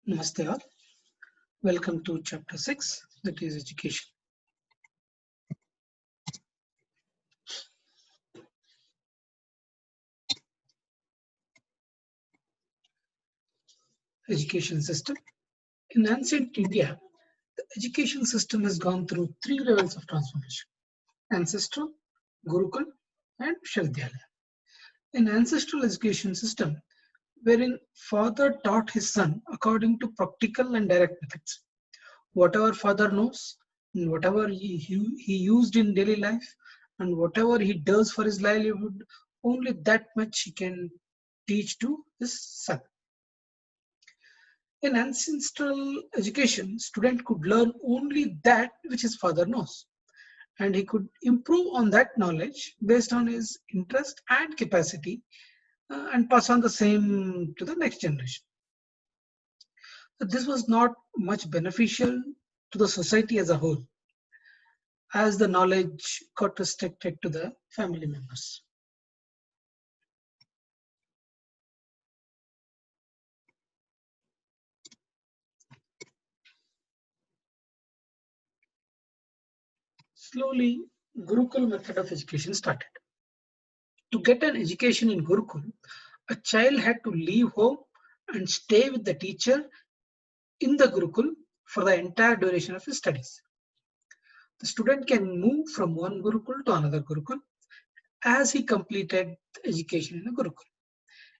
Namaste all. Welcome to chapter 6, that is education. Education system. In ancient India, the education system has gone through three levels of transformation: ancestral, Gurukul, and Vishavidyalaya. An ancestral education system wherein father taught his son according to practical and direct methods. Whatever father knows, and whatever he used in daily life, and whatever he does for his livelihood, only that much he can teach to his son. In ancestral education, student could learn only that which his father knows, and he could improve on that knowledge based on his interest and capacity, and pass on the same to the next generation. So this was not much beneficial to the society as a whole, as the knowledge got restricted to the family members. Slowly, Gurukul method of education started. To get an education in Gurukul, a child had to leave home and stay with the teacher in the Gurukul for the entire duration of his studies. The student can move from one Gurukul to another Gurukul as he completed the education in a Gurukul.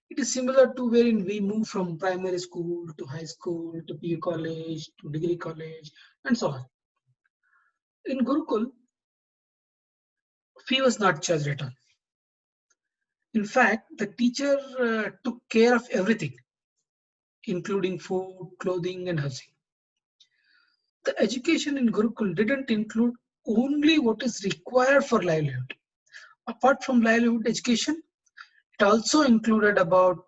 It is similar to wherein we move from primary school to high school to PU college to degree college and so on. In Gurukul, fee was not charged at all. In fact, the teacher took care of everything, including food, clothing, and housing. The education in Gurukul didn't include only what is required for livelihood. Apart from livelihood education, it also included about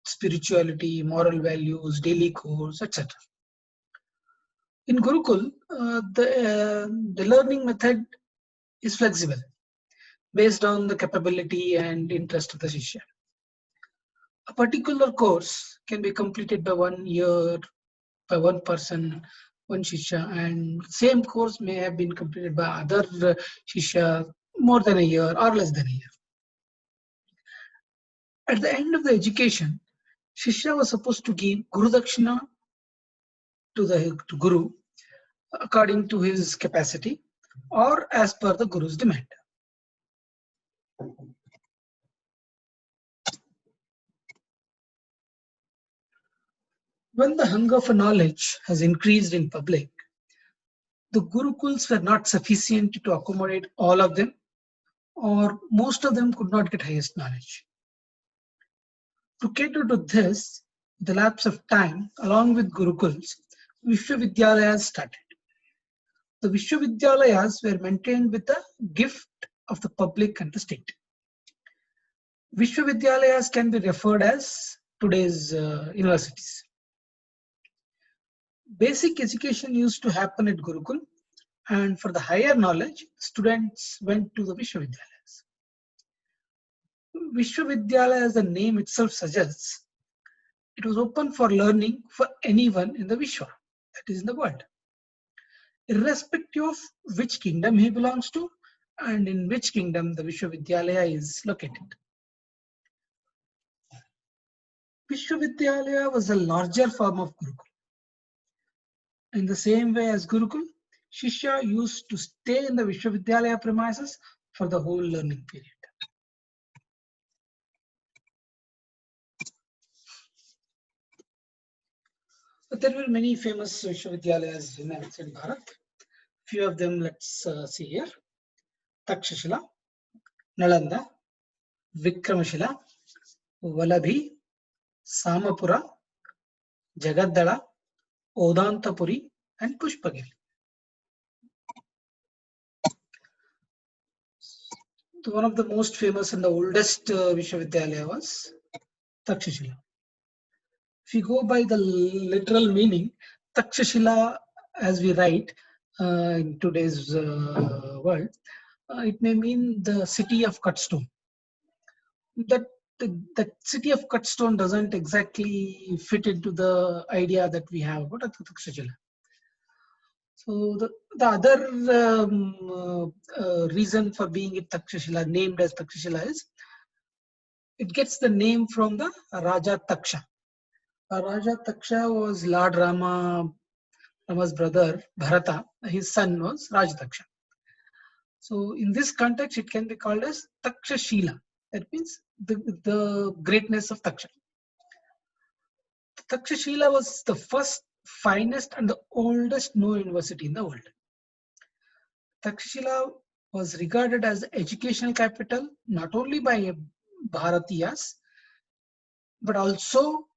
spirituality, moral values, daily course, etc. In Gurukul, the learning method is flexible based on the capability and interest of the Shishya. A particular course can be completed by 1 year by one person, one Shishya, and same course may have been completed by other Shishya more than a year or less than a year. At the end of the education, Shishya was supposed to give Guru Dakshina to Guru according to his capacity or as per the Guru's demand. When the hunger for knowledge has increased in public, the Gurukuls were not sufficient to accommodate all of them, or most of them could not get highest knowledge. To cater to this, with the lapse of time, along with Gurukuls, Vishwavidyalayas started. The Vishwavidyalayas were maintained with the gift of the public and the state. Vishwavidyalayas can be referred as today's universities. Basic education used to happen at Gurukul, and for the higher knowledge, students went to the Vishwavidyalayas. Vishwavidyalaya, as the name itself suggests, it was open for learning for anyone in the Vishwa, that is in the world, irrespective of which kingdom he belongs to and in which kingdom the Vishwavidyalaya is located. Vishwavidyalaya was a larger form of Gurukul. In the same way as Gurukul, Shishya used to stay in the Vishwavidyalaya premises for the whole learning period. But there were many famous Vishwavidyalayas in ancient Bharat. Few of them let's see here. Takshashila, Nalanda, Vikramashila, Valabhi, Samapura, Jagadala, Odantapuri, and Pushpagiri. So one of the most famous and the oldest Vishwavidyalaya was Takshashila. If you go by the literal meaning, Takshashila, as we write in today's world, it may mean the city of cut stone. That the city of cut stone doesn't exactly fit into the idea that we have about Takshashila. So the other reason for being it Takshashila, named as Takshashila, is it gets the name from the Raja Taksha. Raja Taksha was Lord Rama's brother Bharata. His son was Rajataksha. So in this context, it can be called as Takshashila. That means the greatness of Taksha. Takshashila was the first, finest, and the oldest known university in the world. Takshashila was regarded as the educational capital not only by Bharatiyas but also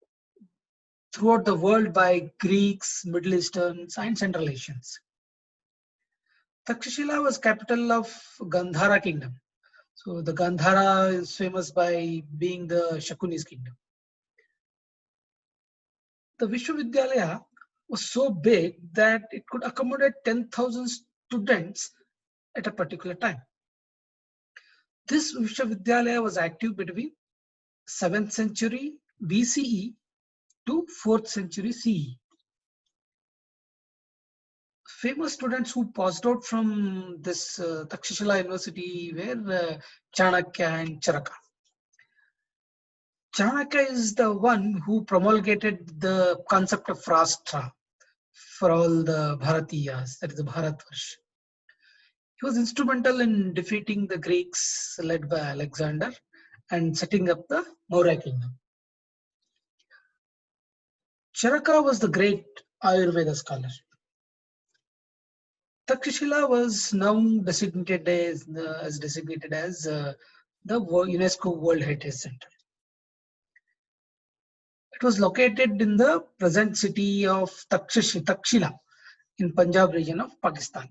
throughout the world by Greeks, Middle Easterns, and Central Asians. Takshashila was capital of Gandhara kingdom. So the Gandhara is famous by being the Shakunis kingdom. The Vishwavidyalaya was so big that it could accommodate 10,000 students at a particular time. This Vishwavidyalaya was active between 7th century BCE to 4th century CE. Famous students who passed out from this Takshashila University were Chanakya and Charaka. Chanakya is the one who promulgated the concept of Rashtra for all the Bharatiyas, that is the Bharatvarsh. He was instrumental in defeating the Greeks led by Alexander and setting up the Maurya kingdom. Charaka was the great Ayurveda scholar. Takshashila was now designated as the UNESCO World Heritage Center. It was located in the present city of Takshila in Punjab region of Pakistan.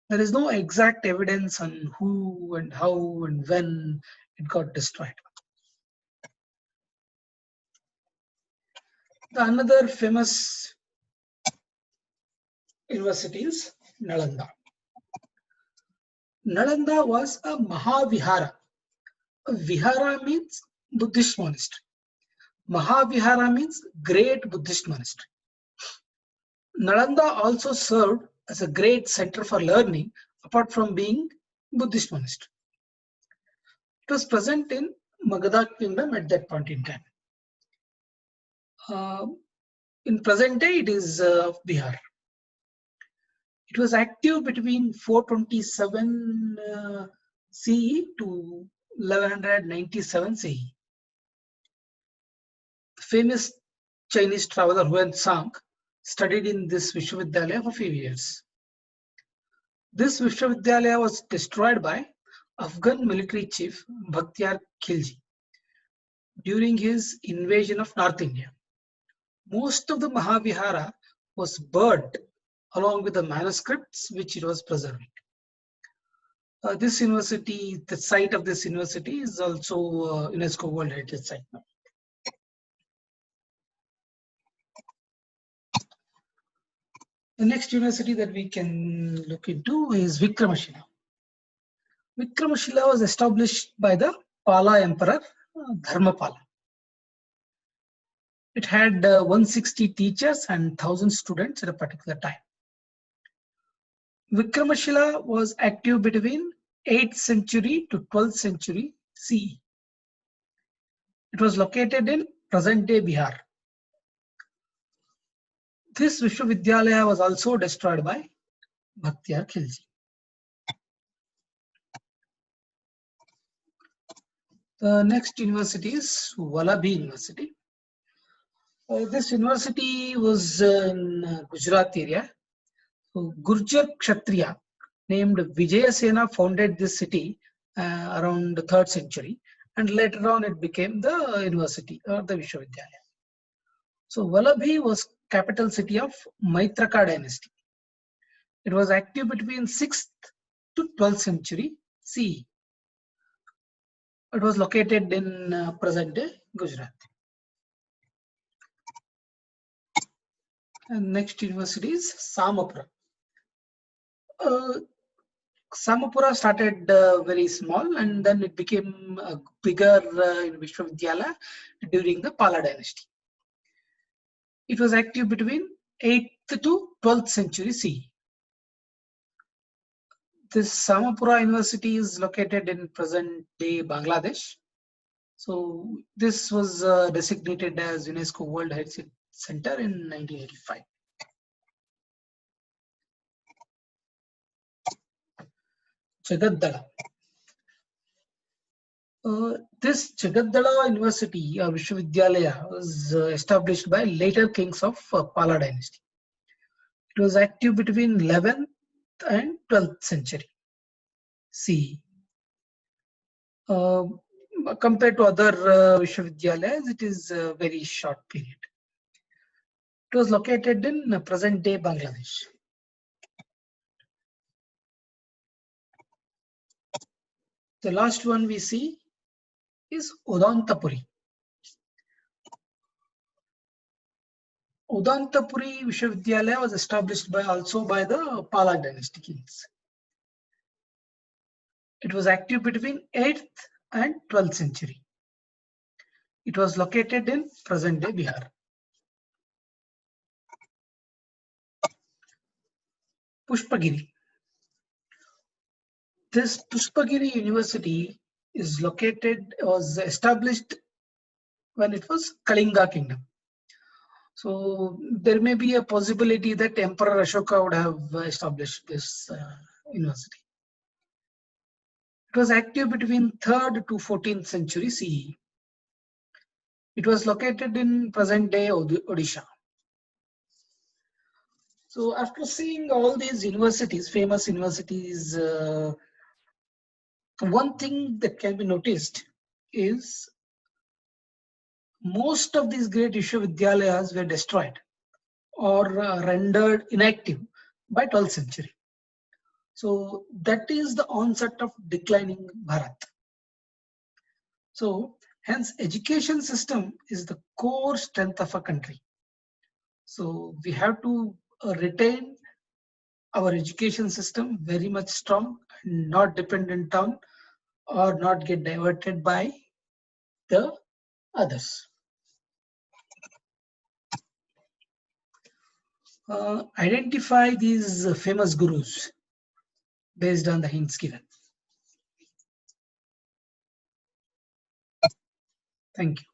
There is no exact evidence on who and how and when it got destroyed. Another famous university is Nalanda. Nalanda was a Mahavihara. A Vihara means Buddhist monastery. Mahavihara means great Buddhist monastery. Nalanda also served as a great center for learning apart from being Buddhist monastery. It was present in Magadha kingdom at that point in time. In present day, it is Bihar. It was active between 427 CE to 1197 CE. The famous Chinese traveler Huan-Tsang studied in this Vishwavidyalaya for a few years. This Vishwavidyalaya was destroyed by Afghan military chief Bakhtiyar Khilji during his invasion of North India. Most of the Mahavihara was burnt along with the manuscripts which it was preserving. This university, the site of this university is also UNESCO World Heritage Site now. The next university that we can look into is Vikramashila. Vikramashila was established by the Pala Emperor Dharmapala. It had 160 teachers and 1,000 students at a particular time. Vikramashila was active between 8th century to 12th century CE. It was located in present-day Bihar. This Vishwavidyalaya was also destroyed by Bakhtiyar Khilji. The next university is Vallabhi University. This university was in Gujarat area. So Gurjar Kshatriya named Vijayasena founded this city around the 3rd century, and later on it became the university or the Vishwavidyalaya. So Vallabhi was capital city of Maitraka dynasty. It was active between 6th to 12th century CE. It was located in present-day Gujarat. And next university is Samapura. Samapura started very small, and then it became bigger in Vishwavidyalaya during the Pala dynasty. It was active between 8th to 12th century CE. This Samapura University is located in present-day Bangladesh. So this was designated as UNESCO World Heritage Center in 1985. Jagaddala. This Jagaddala University, Vishwavidyalaya, was established by later kings of Pala dynasty. It was active between 11th and 12th century CE. Compared to other Vishwavidyalayas, it is a very short period. It was located in present-day Bangladesh. The last one we see is Udantapuri. Udantapuri Vishwavidyalaya was established also by the Pala dynasty kings. It was active between 8th and 12th century. It was located in present-day Bihar. Pushpagiri. This Pushpagiri University was established when it was Kalinga Kingdom. So there may be a possibility that Emperor Ashoka would have established this university. It was active between 3rd to 14th century CE. It was located in present-day Odisha. So after seeing all these universities, famous universities, one thing that can be noticed is most of these great Vishwavidyalayas were destroyed or rendered inactive by 12th century. So that is the onset of declining Bharat. So hence education system is the core strength of a country. So we have to retain our education system very much strong, and not dependent on or not get diverted by the others. Identify these famous gurus based on the hints given. Thank you.